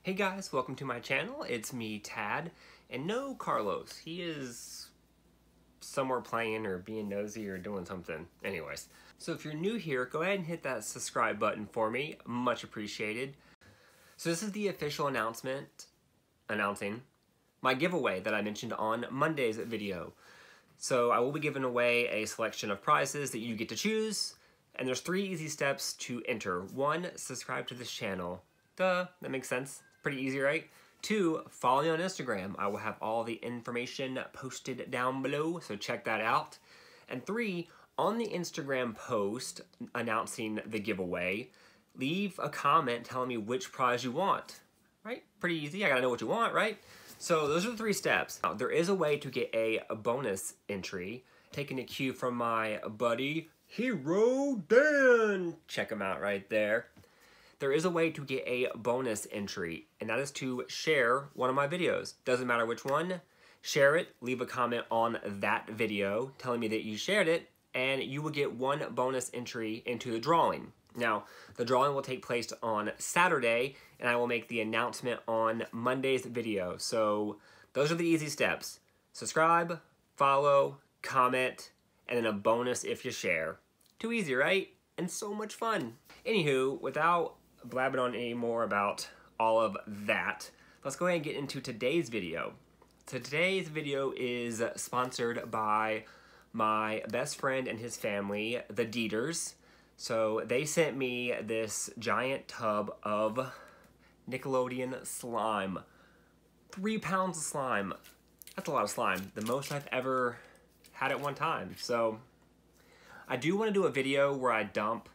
Hey guys, welcome to my channel. It's me, Tad, and no Carlos. He is somewhere playing or being nosy or doing something. Anyways, so if you're new here, go ahead and hit that subscribe button for me. Much appreciated. So this is the official announcement announcing my giveaway that I mentioned on Monday's video. So I will be giving away a selection of prizes that you get to choose, and there's 3 easy steps to enter. 1, subscribe to this channel. Duh, that makes sense. Pretty easy, right? 2, follow me on Instagram. I will have all the information posted down below, so check that out. And 3, on the Instagram post announcing the giveaway, leave a comment telling me which prize you want, right? Pretty easy. I gotta know what you want, right? So those are the 3 steps. Now, there is a way to get a bonus entry, taking a cue from my buddy, Hero Dan. Check him out right there. There is a way to get a bonus entry, and that is to share one of my videos. Doesn't matter which one, share it, leave a comment on that video telling me that you shared it, and you will get 1 bonus entry into the drawing. Now, the drawing will take place on Saturday, and I will make the announcement on Monday's video. So those are the easy steps. Subscribe, follow, comment, and then a bonus if you share. Too easy, right? And so much fun. Anywho, without blabbing on any more about all of that, let's go ahead and get into today's video. So today's video is sponsored by my best friend and his family, the Deaters. So they sent me this giant tub of Nickelodeon slime. 3 pounds of slime. That's a lot of slime. The most I've ever had at one time. So I do want to do a video where I dump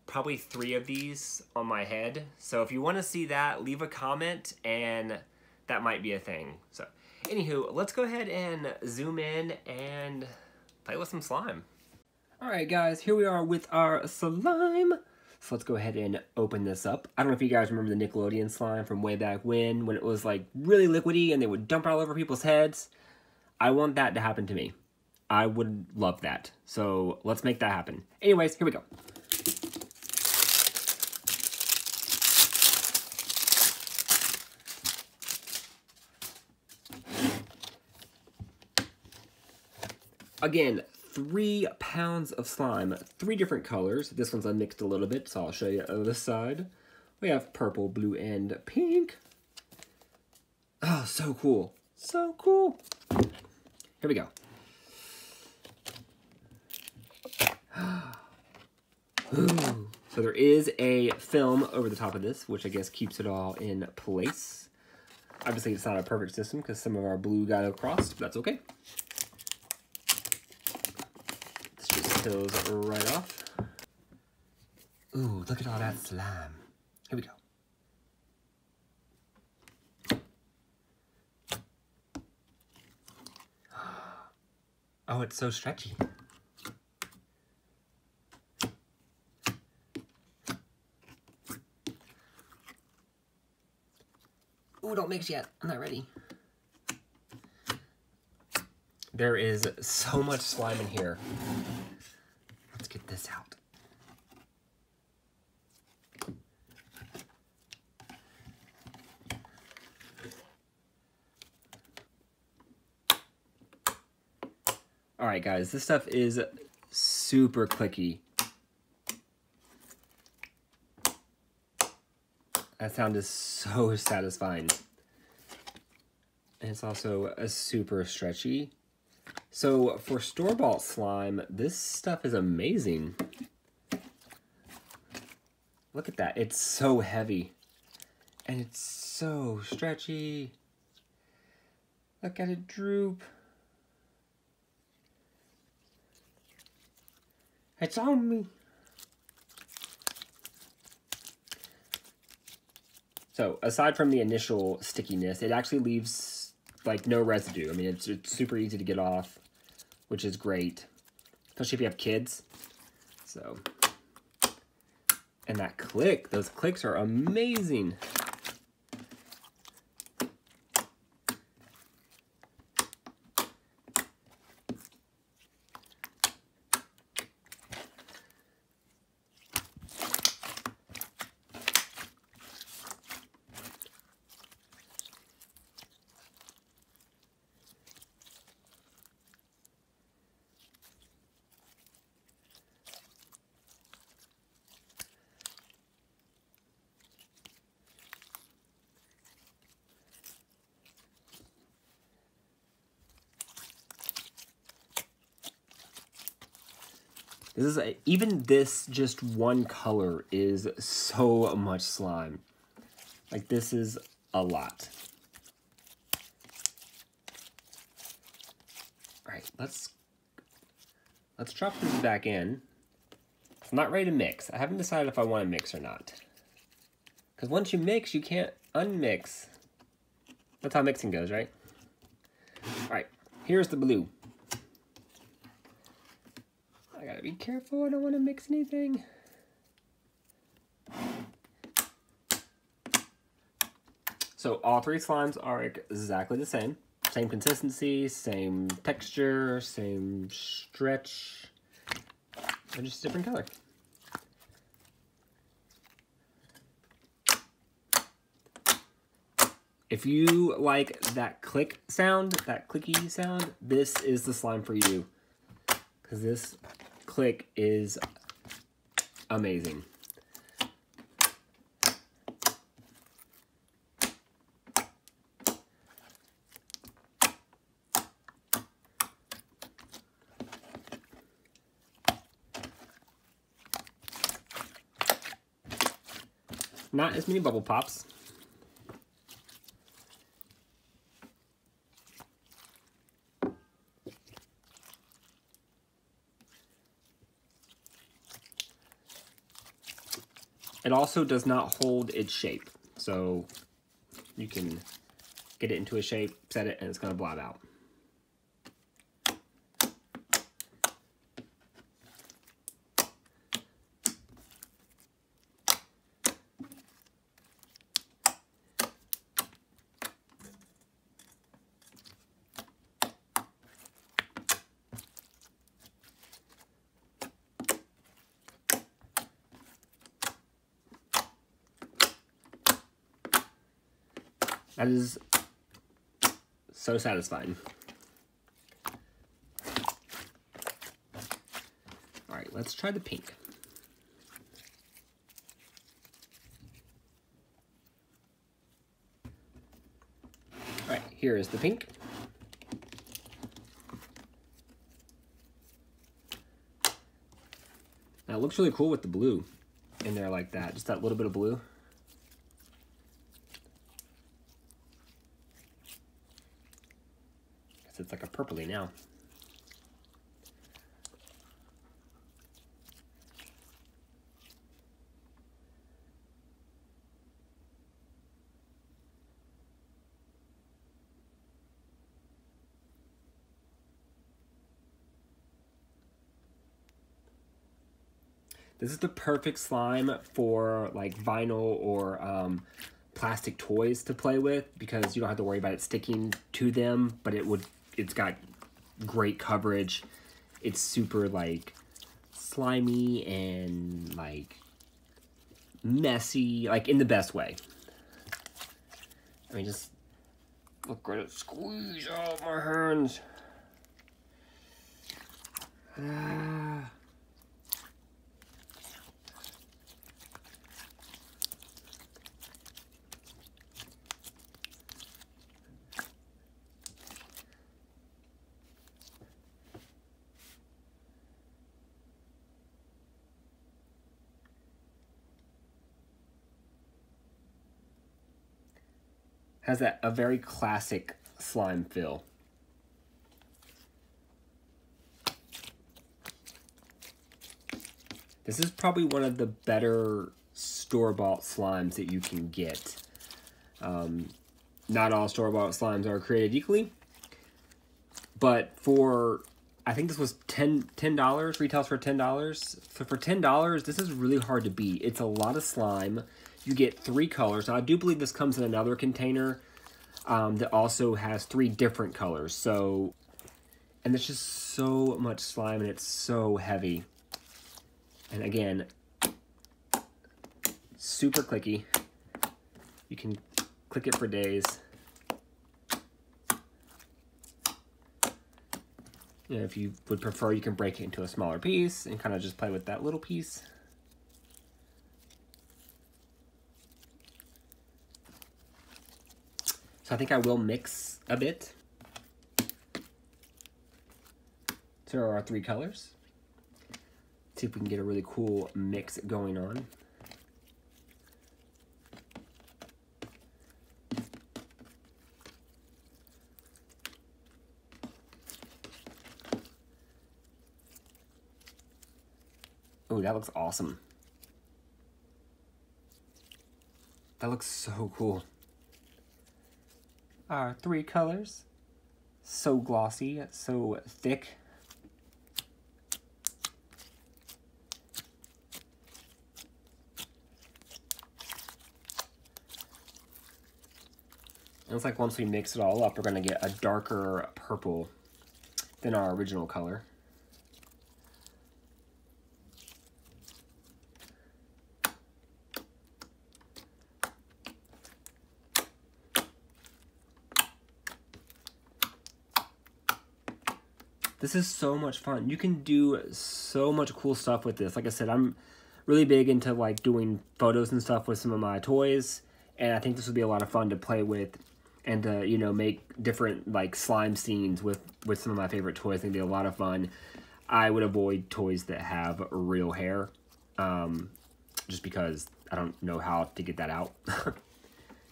probably 3 of these on my head. So if you want to see that, leave a comment and that might be a thing. So anywho, let's go ahead and zoom in and play with some slime. Alright guys, here we are with our slime. So let's go ahead and open this up. I don't know if you guys remember the Nickelodeon slime from way back when it was like really liquidy and they would dump it all over people's heads. I want that to happen to me. I would love that. So let's make that happen. Anyways, here we go. Again, 3 pounds of slime, 3 different colors. This one's unmixed a little bit, so I'll show you on this side. We have purple, blue, and pink. Oh, so cool. So cool. Here we go. Ooh. So there is a film over the top of this, which I guess keeps it all in place. Obviously, it's not a perfect system because some of our blue got across, but that's okay. Those right off. Ooh, look at all that slime. Here we go. Oh, it's so stretchy. Ooh, don't mix yet. I'm not ready. There is so much slime in here. Let's get this out. Alright guys, this stuff is super clicky. That sound is so satisfying. And it's also a super stretchy. So for store-bought slime, this stuff is amazing. Look at that. It's so heavy. And it's so stretchy. Look at it droop. It's on me. So aside from the initial stickiness, it actually leaves like no residue. I mean, it's super easy to get off, which is great, especially if you have kids. So, and that click, those clicks are amazing. This is even this just one color is so much slime. Like, this is a lot. All right, let's drop this back in. I'm not ready to mix. I haven't decided if I want to mix or not. Because once you mix, you can't unmix. That's how mixing goes, right? All right, here's the blue. I gotta be careful, I don't want to mix anything. So all three slimes are exactly the same. Same consistency, same texture, same stretch. They're just a different color. If you like that click sound, that clicky sound, this is the slime for you. Because this click is amazing. Not as many bubble pops. It also does not hold its shape, so you can get it into a shape, set it, and it's going to blob out. That is so satisfying. All right, let's try the pink. All right, here is the pink. Now it looks really cool with the blue in there like that, just that little bit of blue. It's like a purpley now. This is the perfect slime for like vinyl or plastic toys to play with, because you don't have to worry about it sticking to them, but it's got great coverage. It's super like slimy and like messy, like in the best way. I mean, just look at it squeeze out my hands. Has a very classic slime feel. This is probably one of the better store-bought slimes that you can get. Not all store-bought slimes are created equally, but for, I think this was $10, retails for $10. So for $10, this is really hard to beat. It's a lot of slime. You get 3 colors. Now, I do believe this comes in another container that also has 3 different colors. So, and there's just so much slime, and it's so heavy. And again, super clicky. You can click it for days. You know, if you would prefer, you can break it into a smaller piece and kind of just play with that little piece. So I think I will mix a bit. So there are 3 colors. See if we can get a really cool mix going on. Oh, that looks awesome. That looks so cool. Our 3 colors. So glossy, so thick. It looks like once we mix it all up, we're going to get a darker purple than our original color. This is so much fun. You can do so much cool stuff with this. Like I said, I'm really big into like doing photos and stuff with some of my toys, and I think this would be a lot of fun to play with and to, you know, make different like slime scenes with some of my favorite toys. I think it'd be a lot of fun. I would avoid toys that have real hair, just because I don't know how to get that out.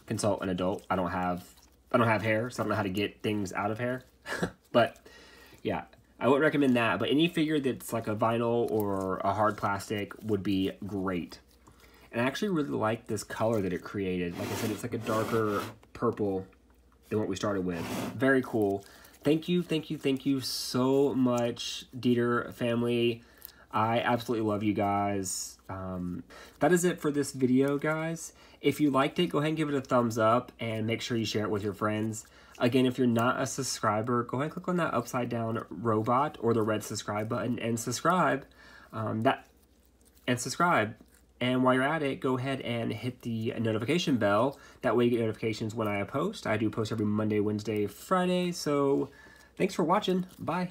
Consult an adult. I don't have hair, so I don't know how to get things out of hair. But yeah, I wouldn't recommend that, but any figure that's like a vinyl or a hard plastic would be great. And I actually really like this color that it created. Like I said, it's like a darker purple than what we started with. Very cool. Thank you so much, Deater family. I absolutely love you guys. That is it for this video, guys. If you liked it, go ahead and give it a thumbs up and make sure you share it with your friends. Again, if you're not a subscriber, go ahead and click on that upside down robot or the red subscribe button and subscribe. And while you're at it, go ahead and hit the notification bell. That way you get notifications when I post. I do post every Monday, Wednesday, Friday. So thanks for watching. Bye.